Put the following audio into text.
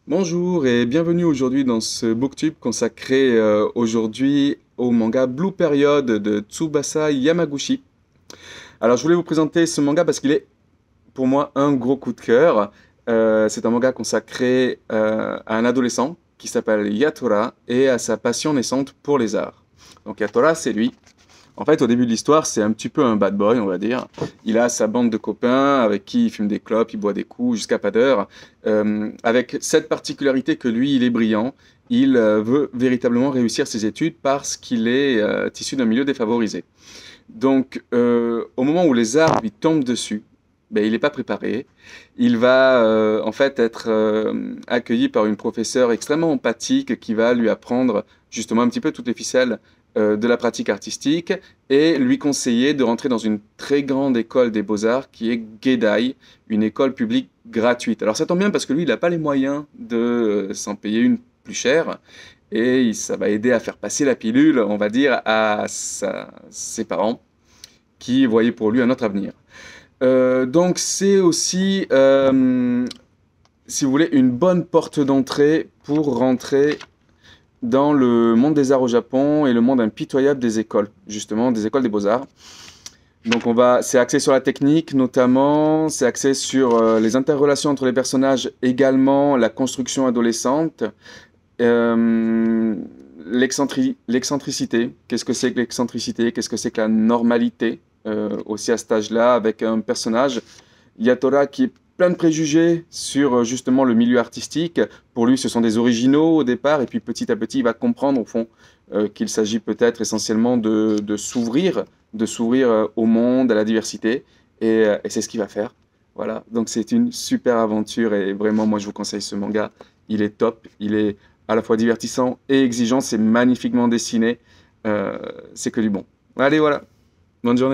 Bonjour et bienvenue aujourd'hui dans ce booktube consacré aujourd'hui au manga Blue Period de Tsubasa Yamaguchi. Alors je voulais vous présenter ce manga parce qu'il est pour moi un gros coup de cœur. C'est un manga consacré à un adolescent qui s'appelle Yatora et à sa passion naissante pour les arts. Donc Yatora, c'est lui. En fait, au début de l'histoire, c'est un petit peu un bad boy, on va dire. Il a sa bande de copains avec qui il fume des clopes, il boit des coups jusqu'à pas d'heure. Avec cette particularité que lui, il est brillant. Il veut véritablement réussir ses études parce qu'il est issu d'un milieu défavorisé. Donc, au moment où les arts lui tombent dessus, ben, il n'est pas préparé. Il va en fait être accueilli par une professeure extrêmement empathique qui va lui apprendre justement un petit peu toutes les ficelles de la pratique artistique et lui conseiller de rentrer dans une très grande école des beaux-arts qui est Geidai, une école publique gratuite. Alors ça tombe bien parce que lui, il n'a pas les moyens de s'en payer une plus chère et ça va aider à faire passer la pilule, on va dire, à ses parents qui voyaient pour lui un autre avenir. Donc c'est aussi, si vous voulez, une bonne porte d'entrée pour rentrer dans le monde des arts au Japon et le monde impitoyable des écoles, justement, des écoles des beaux-arts. Donc c'est axé sur la technique notamment, c'est axé sur les interrelations entre les personnages également, la construction adolescente, euh, l'excentricité. Qu'est-ce que c'est que l'excentricité? Qu'est-ce que c'est que la normalité aussi à cet âge-là, avec un personnage, Yatora, qui est plein de préjugés sur justement le milieu artistique. Pour lui, ce sont des originaux au départ, et puis petit à petit, il va comprendre au fond qu'il s'agit peut-être essentiellement de s'ouvrir au monde, à la diversité, et c'est ce qu'il va faire. Voilà, donc c'est une super aventure, et vraiment, moi, je vous conseille ce manga. Il est top, il est à la fois divertissant et exigeant, c'est magnifiquement dessiné, c'est que du bon. Allez, voilà, bonne journée.